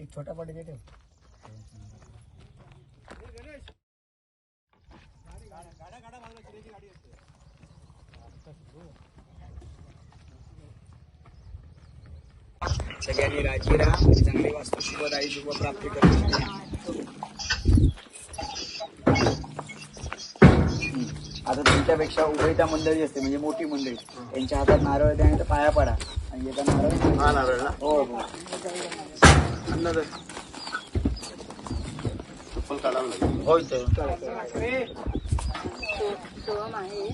एक छोटा पाटी दे ठेव. सगळ्यांनी राजी राहा, चांगली वास्तू शुभदायी शुभ प्राप्ती करू. आता तुमच्यापेक्षा उभयता मंडळी असते म्हणजे मोठी मंडळी, त्यांच्या हातात नारळ द्या आणि पाया पडा आणि येता नारळ. हा नारळ ना. हो हो. चप्पल काढावं लागेल. होय तर सोम आहे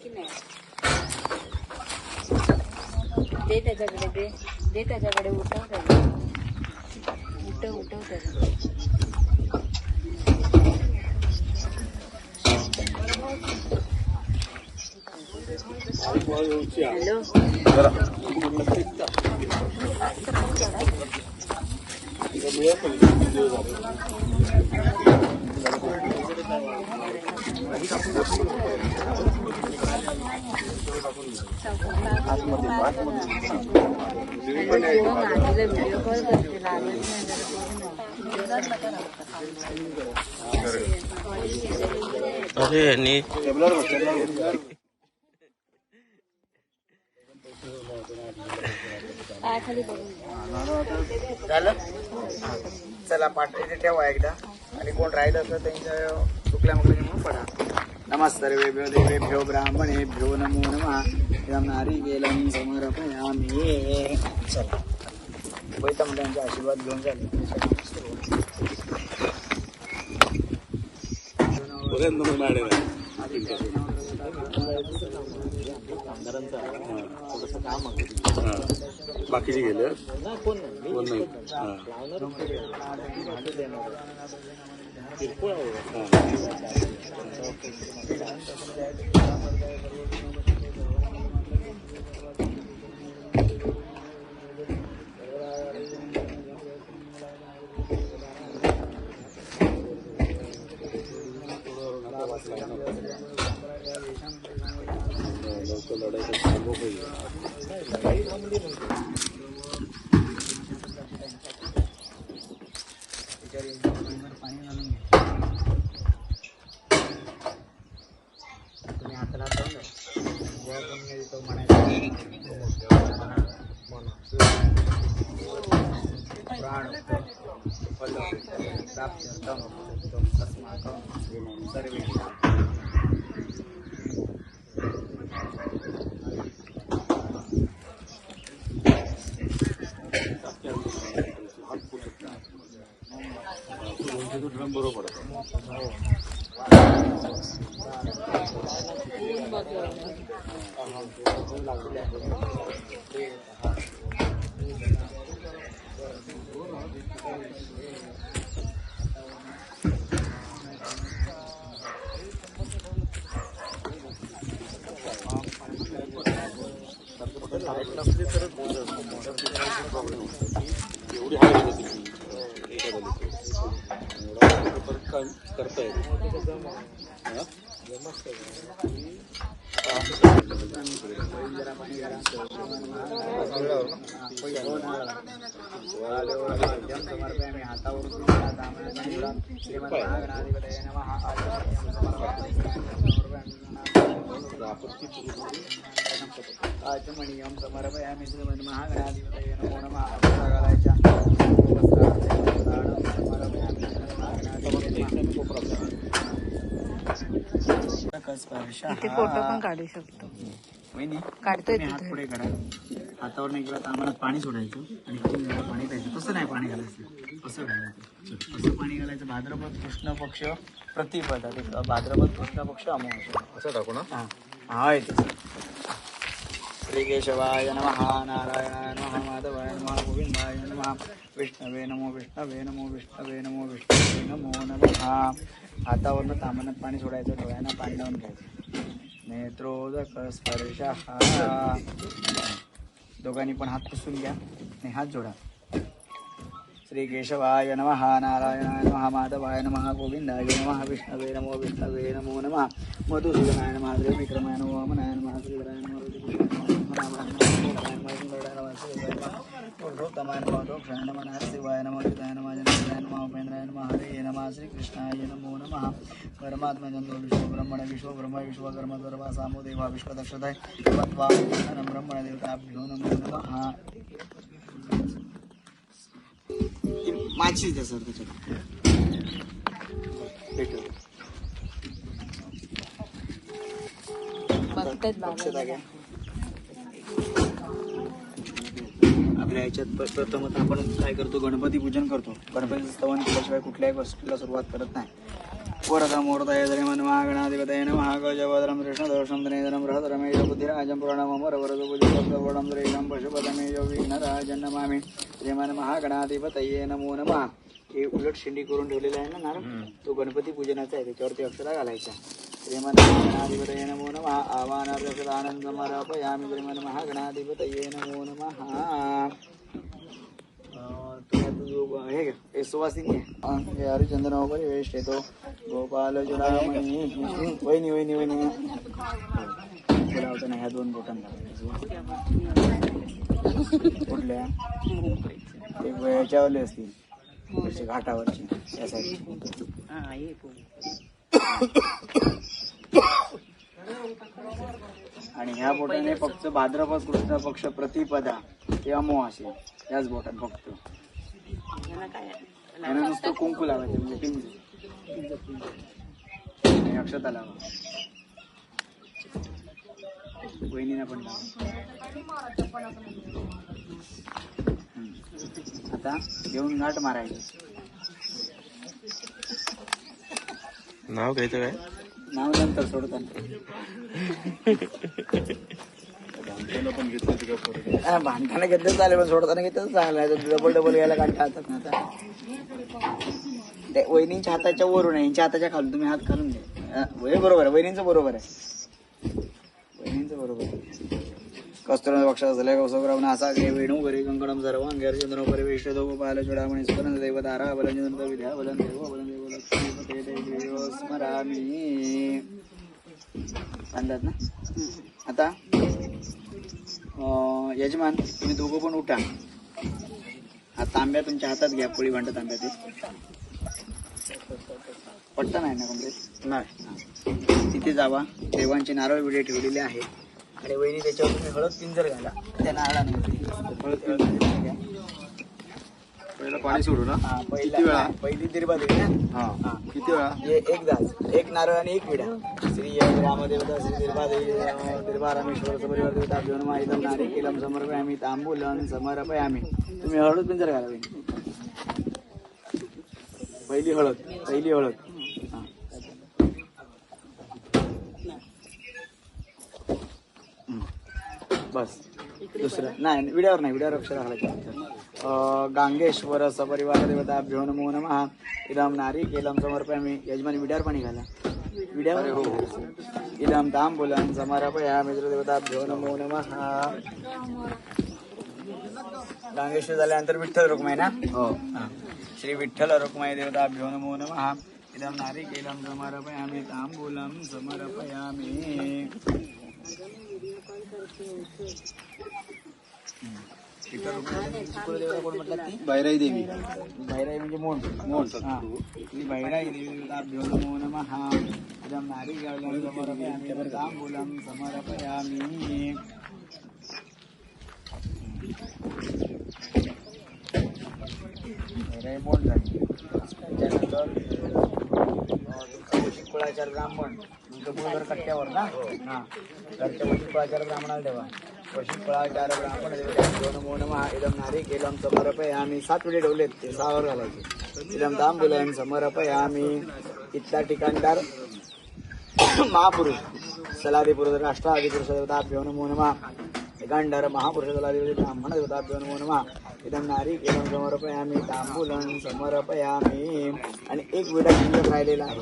की नाही. दे त्याच्याकडे, दे त्याच्याकडे. उठव त्याला, उठव त्याला. हॅलो. व्हिडिओ कॉल करते. चला पाठ इथे ठेवा एकदा, आणि कोण राहिलं असतं त्यांच्या चुकल्या मुकल्या म्हणून पडा. नमस्तर्वेभ्यो देवेभ्यो ब्राह्मणेभ्यो नमो नमः. नारिकेलं समर्पयामि. चला उभयता मंडळांचे आशीर्वाद घेऊन झाले. बाकीचे गेले कोण नाही. बरोबर. करता येईल. आचमणीयं समर्पयामि श्रीमन्महागणाधिपतये नमो नमः. घालायच्या इथे फोटो पण काढू शकतो. काढतोय हात पुढे करा. हातावर नाही गेला तर आम्हाला पाणी सोडायचं आणि पाणी प्यायचं. तसं नाही पाणी घालायचं, असं घालायचं. असं पाणी घालायचं. भाद्रपद कृष्ण पक्ष प्रतिपदा, भाद्रपद कृष्ण पक्ष अमावस्या असं टाकू ना. हा आहे तसं. श्री केशवाय नमः, नारायणाय नमः, माधवाय नमः, गोविंदाय नमः, विष्णवे नमो विष्णवे नमो विष्णवे नमो विष्णवे नमो नमः. हातावरनं तांबण्यात पाणी सोडायचं, डोळ्यांना पाणी लावून घ्यायचं. नेत्रोदक स्पर्श. दोघांनी पण हात पुसून घ्या आणि हात जोडा. श्रीकेशवाय नमः नारायणाय नमः माधवाय नमः गोविंदाय नमः विष्णवे नमो नमः मधुसूदनाय नमः त्रिविक्रमाय नमः वामनाय नमः श्रीधराय नमः पुरुषोत्तमाय नमः दोक्षाय नमः नरसिंहाय नमः कृताय नमः जनार्दनाय नमः उपेन्द्राय नमः हरे नमः श्रीकृष्णाय नमो नमः परमात्मा चंद्रो विश्व ब्रह्म विश्वकर्म सर्वा सामो देवा विश्वदक्षताय वत्वामोहनं ब्रह्मण देवताभ्यो नमो नमः. माचीच द्या सर त्याच्यात भेटू बघतात लक्षात बाबा. घ्या. आपल्या ह्याच्यात प्रथमच आपण काय करतो, गणपती पूजन करतो. गणपतीचं स्तवन केल्याशिवाय कुठल्याही गोष्टीला सुरुवात करत नाही. वरदं मूर्तये श्रीमन्महा गणाधिपतये नमः गजवदनं कृष्णदोषं धनेन्द्रं बृहदरमेश बुद्धिराजं पुराणमरवरदुभुजगोपदं श्रीलं पशुपतमेजो विघ्नराजं नमामि श्रीमन्महा गणाधिपतये नमो नमः. हे उलट शेंडी करून ठेवलेला आहे ना नारळ, तो गणपती पूजनाचा आहे. त्याच्यावरती अक्षरा घालायच्या. श्रीमन्महा गणाधिपतये नमो नमः. आवाहनार्थानंद समर्पयामि श्रीमन्महा गणाधिपतये नमो नमः. हे घ्या सुवासिनी आहे. हरिचंद्र परिवेश येतो गोपाल जुडामणी वहिनी वहिनी वहिनी बोलावतं नाही. ह्या दोन बोटांना कुठल्या ते याच्यावरले असतील घाटावरची त्या साईड. आणि ह्या बोटाने फक्त भाद्रपद कृष्ण पक्ष प्रतिपदा ते अमावास्या याच बोटात फक्त यानं नुसतं कुंकू लावायचं म्हणजे पिंज अक्षता लावा. वहिनीला पण लावा. आता घेऊन गाठ मारायचं. नाव घ्यायचं काय? नाव नंतर सोडताना बांधताना घेतलं चालेल, पण सोडताना घेतलं चांगलं. डबल डबल यायला काढता हातात ना. आता ते वहिनींच्या हाताच्या वरून आहे, यांच्या हाताच्या खालून तुम्ही हात घालून द्या. बरोबर आहे, वहिनींचं बरोबर आहे. वहिनींचं बरोबर आहे. कस्तुर पक्षा झाल्या कौसग्राव नासा घे वेणू घरी कंकणम सर्वांग अर्जुन परिवेश दोघ पाल चुडामणी स्मरण देव तारा बलंजन विद्या बलन देव बलन देव लक्ष्मी देव स्मरामी सांगतात ना. आता यजमान तुम्ही दोघं पण उठा. हा तांब्या तुमच्या हातात घ्या. पोळी भांड तांब्या ते पट्टा नाही ना कम्प्लीट नाही. तिथे जावा. देवांचे नारळ विडे ठेवलेले आहे आणि वहिनी त्याच्यावर तुम्ही हळद पिंजर घाला. त्या नारळाने हळद पिंजर घ्या. पहिला पाणी सोडू ना. पहिली दिरबा देवी ना. किती वेळा? एकदाच एक नारळ आणि एक विडा. श्री रामदेवता श्री दिरबा रामेश्वर परिवार देवता घेऊन नारी केलम समर्पयामी तांबूलन समर्पयामी. तुम्ही हळद पिंजर घाला. पहिली हळद बस. दुसरं नाही, विड्यावर अक्षर घालायचं. गांगेश्वर सपरिवार देवताभ्यो नमो नमः. इदम नारी केलम समर्पयामी. यजमानी विड्यावर पाणी घाला. विड्यावर इदम तांबूलं समर्पयामि देवताभ्यो नमो नमः. गांगेश्वर झाल्यानंतर विठ्ठल रुक्माई ना. श्री विठ्ठल रुक्माई देवताभ्यो नमो नमः. इदम नारी केलम समर्पयामि तांबूलं समर्पयामि. बायराई देवी. बायराई म्हणजे मोंड. बायराई देवी नमो नमः. इदं नारी केलम समर्पयामि तांबूलं समर्पयामि. बायराई मोंड झाली. त्यानंतर कुळाचार ब्राह्मण तुमचं कट्ट्यावर ना. घरच्या कुळाचार ब्राह्मणाला ठेवा. पशुफळाचार ब्राह्मण देवताभ्यो नमो नमः. इदं नारी केलम समर्पयामि. 7 वेळी ठेवलेत ते 6 वर घालायचे. इदं तांबूलं समर्पयामि. इथला ठिकाणदार महापुरुष सलादी पुरुष राष्ट्रादी पुरुष देवताभ्यो नमो नमः. गंडर महापुरुष सलादी ब्राह्मण देवताभ्यो नमो नमः. इदं नारी केलम समर्पयामि तांबूलं समर्पयामि. आणि एक विडा शिल्लक राहिलेला आहे.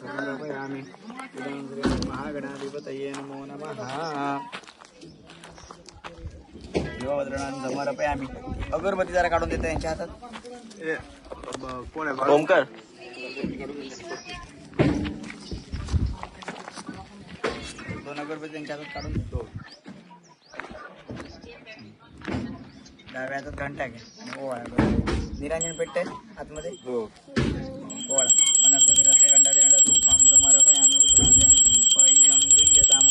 समर्पयामि. महागणाधिपतये नमो नमः. देववदनान् समर्पयामि. अगरबत्ती जरा काढून देता यांच्या हातात. कोण आहे ओमकार? दोन अगरबत्ती त्यांच्या हातात काढून देतो. डाव्या हातात घंटा घ्या आणि ओवाळा. निरांजन पेटते आतमध्ये ओवाळा. वनस्पती रस्ते गंडाचे गंडा धूप आम समर्पयामि धूपयं गृह्यताम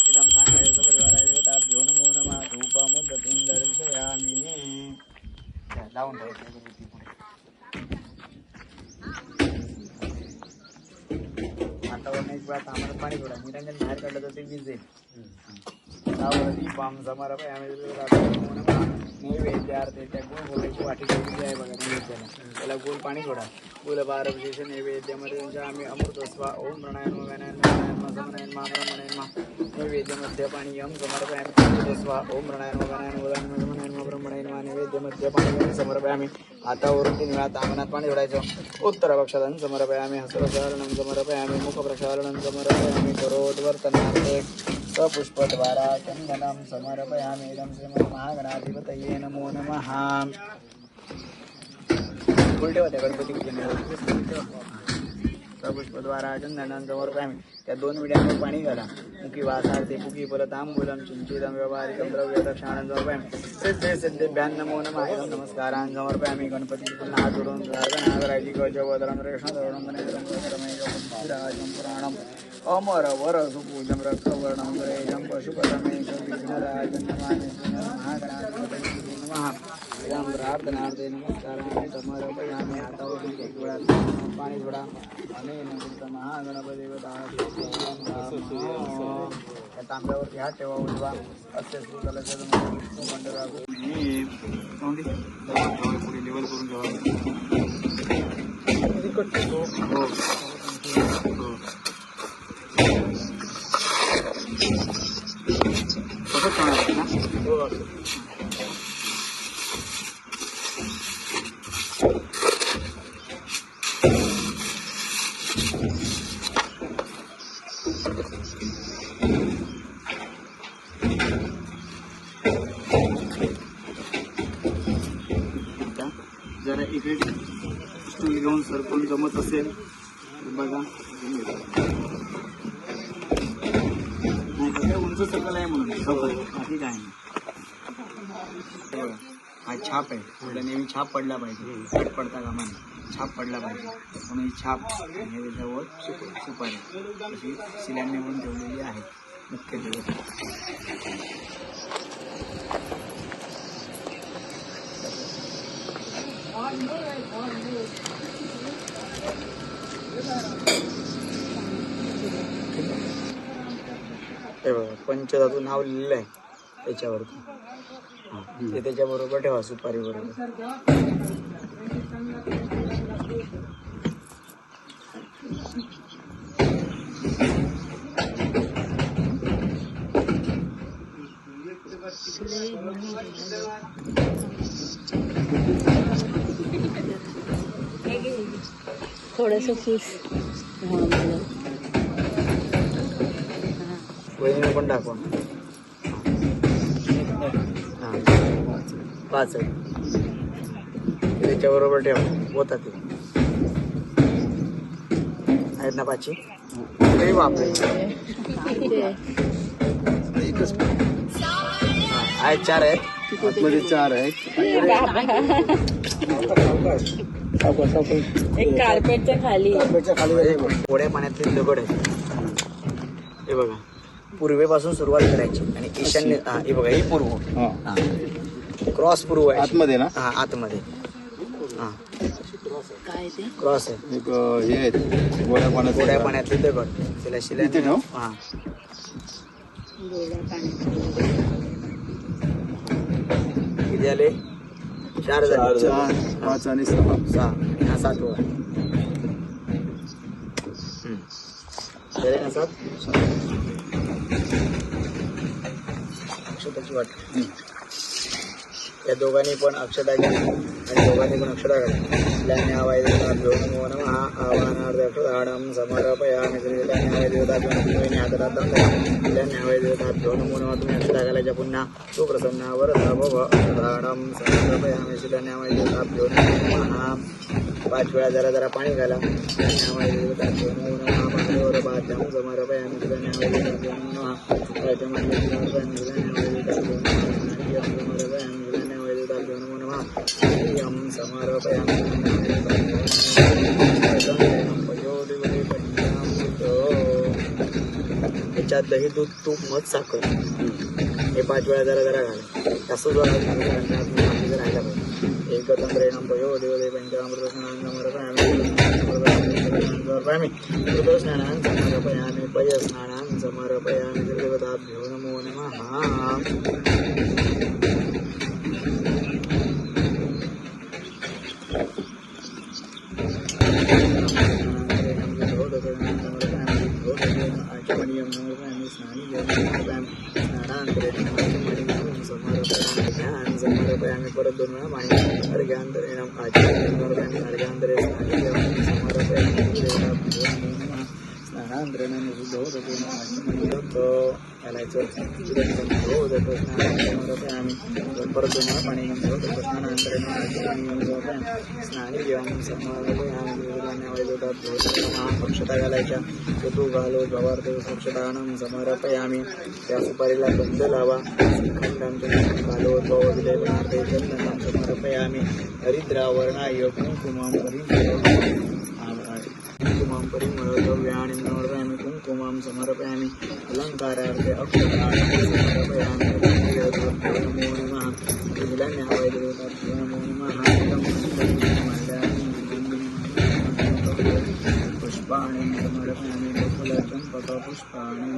इदं सांगायचं परिवाराय देवताभ्यो नमो नमः धूपमुद्गतिं दर्शयामि. लावून ठेवायचं अगरबत्ती पुढे. वातावरण एक वेळा तांबडं पाणी थोडा निरंजन बाहेर काढलं तर ते विजेल. दीपम समर्पयामि नमो नमः. नैवेद्यार्थे त्या गुळ गोळ्याची वाटी ठेवलेली आहे बघा नैवेद्याला. त्याला गोल पाणी सोडा. गुल बार विशेष नैवेद्यामध्ये त्यांच्या आम्ही अमृत स्वा ओम प्रणायन वनायन समनयन ब्रह्मणयन नैवेद्यमध्ये पाणी यम समर्पयामि स्वा ओम प्रणायन वनायन ब्रह्मणयन नैवेद्यमध्ये पाणी समर्पयामि. हातावरून 3 वेळा तांबणात पाणी सोडायचं. उत्तर पक्षादन समर्पयामि हस्तप्रक्षालनं समर्पयामि मुखप्रक्षालनं समर्पयामि करोद्वर्तनार्थे सपुष्पद्वारा चंदनं समर्पयामि. इदं श्रीमन् महागणाधिपतये नमो नमः. उलटे होते गणपती सपुष्पद्वारा चंदनं समर्पयामि. त्या 2 विड्यांवर पाणी घाला. मुखी वासार्थे मुखी परतांबूलं चिंचितं व्यवहारिकं द्रव्य दक्षिणानं समर्पयामि. सिद्धे सिद्धेभ्यां नमो नमः. इदं नमस्कारान् समर्पयामि. गणपती पुन्हा हात जोडून प्रार्थना करायची. गजवदनं कृष्णधरणं गणेशं पुराणं अमर वर सुपूजं रक्तवर्णं गणेशं पशुपतमेशं विघ्नराजं नमामि. महागणाधिपतये नमः. इदं प्रार्थनार्थे नमस्कारान् समर्पयामि. हातावरून 1 वेळा पाणी सोडा. अनेन कृतं महागणपतिवता त्या तांब्यावरती हात ठेवा. उजवा अस्य श्रीकलशं विष्णुमंडला पुढे लेवल करून ठेवा. तसंच होणार ना. जरा इकडे स्टूल घेऊन सरकून जमत असेल तर बघा. नाही उंच सर्कल आहे म्हणून बाकी काय नाही. हा छाप आहे. आपल्याला नेहमी छाप पडला पाहिजे. पेट पडता कामा नाही. छाप पडला पाहिजे म्हणून ही छाप हे त्याच्यावर सुपारी अशी शिलांनी म्हणून ठेवलेली आहे मुख्य देवता. हे बघा पंचधातू नाव लिहिलेलं आहे त्याच्यावरती. ते त्याच्याबरोबर ठेवा सुपारी बरोबर. थोडस फूस वहिनी पण टाकून. हां 5 आहे त्याच्याबरोबर ठेवा. होता ते आहेत ना 5ची. तरी बापरे आहेत 4 आहेत. आतमध्ये 4 आहेत. एक कार्पेटच्या खाली गोड्या पाण्यातले दगड आहेत. हे बघा पूर्वेपासून सुरुवात करायची आणि ईशान्य. हे बघा ही पूर्व. क्रॉस पूर्व आहे आतमध्ये ना. हा आतमध्ये. हा काय ते क्रॉस आहे. एक हे आहेत गोड्या पाण्यातले दगड. त्याला शिला. हा गोड्या पाण्यात किती आले? 4 झाले. 5 आणि 6. हा 7वा. ना 7 अक्षताची वाट. या दोघांनी पण अक्षता घ्या आणि दोघांनी पण अक्षता घाला न्यावायदेवताभ्यो नमो नमः आवाहनार्थाडम समर्पयामि न्यावायदेवताभ्यो न्यावायदेवताभ्यो नमो नमः तुम्ही अक्षता घालायच्या पुन्हा सुप्रसन्न वरदा भव अक्षताडम समर्पयामि न्यावायदेवताभ्यो नमो नमः 5 वेळा जरा जरा पाणी घाला न्यावायदेवताभ्यो नमो नमः पाण्यावर बाध्यम समर्पयामि न्यावायदेवताभ्यो नमो त्याच्यात दही दूध तूप मध साखर हे 5 वेळा जरा जरा घाला जास्त राहायला पाहिजे एकत्रम पयो देवदेव पंचामृतस्नानांसमर्पयामि पयस्नानां समर्पयामि देवताभ्यो नमो नमः समर्पयामि परत 2 वेळा पाणी अर्घ्यान्तरेण अर्घ्यान्तरे स्नानांतरेण घालायचं समर्पयामि परत 2 वेळा पाणी स्नानांतरेण स्नानी समर्पयामि अक्षता घालायच्या तू घालो गवार्थ अक्षतानं समर्पयामि त्या सुपारीला गंध लावा घालो समर्पयामि हरिद्रावर्णाय कुंकुमं कुंकुमं परिमलद्रव्याणि समर्पयामि कुंकुमं समर्पयामि अलङ्कारार्थे अक्षतानि समर्पयामि नमो नमः न्यावायदेवताभ्यो नमो नमः पुष्पाणि समर्पयामि बकुलचम्पकपुष्पाणि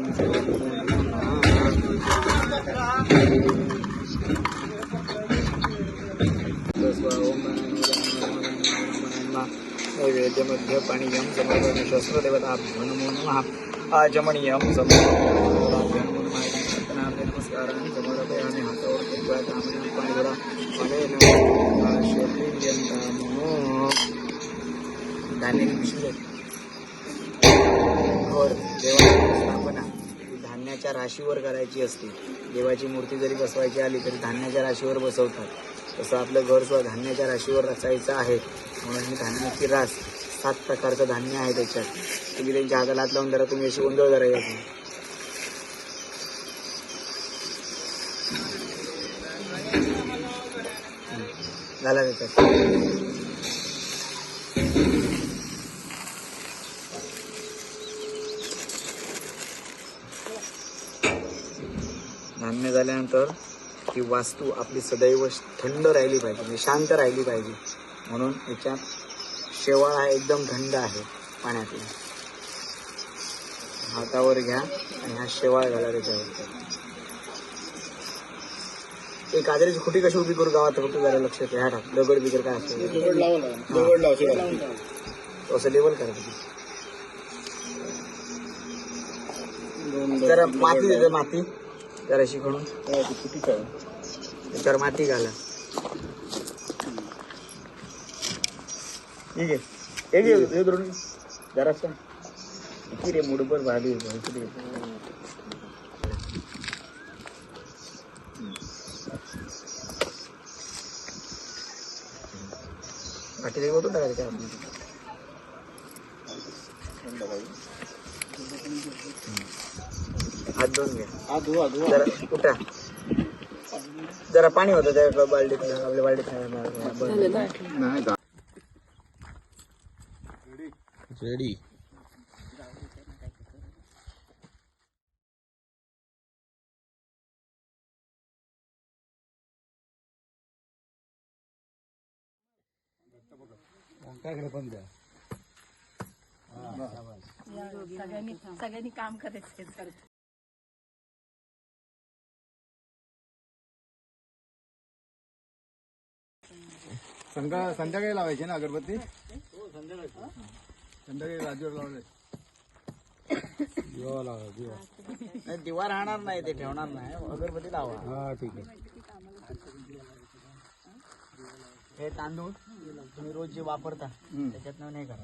नैवेद्यमध्ये पानीयं समर्पयामि शस्त्रदेवताभ्यो नमो नमः आचमनीयं समर्पयामि नमस्कारान् समर्पयामि हातावर कुंकू तांबूळ पाणी धान्याची पिशवी घर देवाची स्थापना धान्याच्या राशीवर करायची असते. देवाची मूर्ती जरी बसवायची आली तरी धान्याच्या राशीवर बसवतात. तसं आपलं घर सुद्धा धान्याच्या राशीवर रचायचं आहे. म्हणून ही धान्याची रास 7 प्रकारचं धान्य आहे त्याच्यात. तुम्ही त्यांच्या हाताला हात लावून जरा तुम्ही अशी गोंधळ करायची. झाला त्याच्यात धान्य झाल्यानंतर ही वास्तू आपली सदैव थंड राहिली पाहिजे, म्हणजे शांत राहिली पाहिजे. म्हणून याच्यात शेवाळ हा एकदम थंड आहे पाण्यातला. हातावर घ्या आणि हा शेवाळ घाला त्याच्यावर. ते काजरीची खुटी कशी उभी करू गावात फक्त जरा लक्ष ठेवा. ह्या टाक दगड बिगड काय असतं असं लेवल करायचं. जरा माती देते, माती जरा शिकवून त्याच्यावर माती घाला. ठीक आहे. एक धरून जरासा रे मुडभर भाजी बाकी होतो टाकायचं काय हात धुवून घ्या. जरा कुठा जरा पाणी होतं त्या बालडीत, आपल्या बालडीत रेडी. सगळ्यांनी काम करायचं. संध्याकाळी लावायची ना अगरबत्ती. संध्याकाळी राजूवर लावले. दिवा राहणार नाही, ते ठेवणार नाही. अगरबत्ती लावा. हा ठीक आहे. हे तांदूळ तुम्ही रोज जे वापरता त्याच्यातनं नाही करायचं.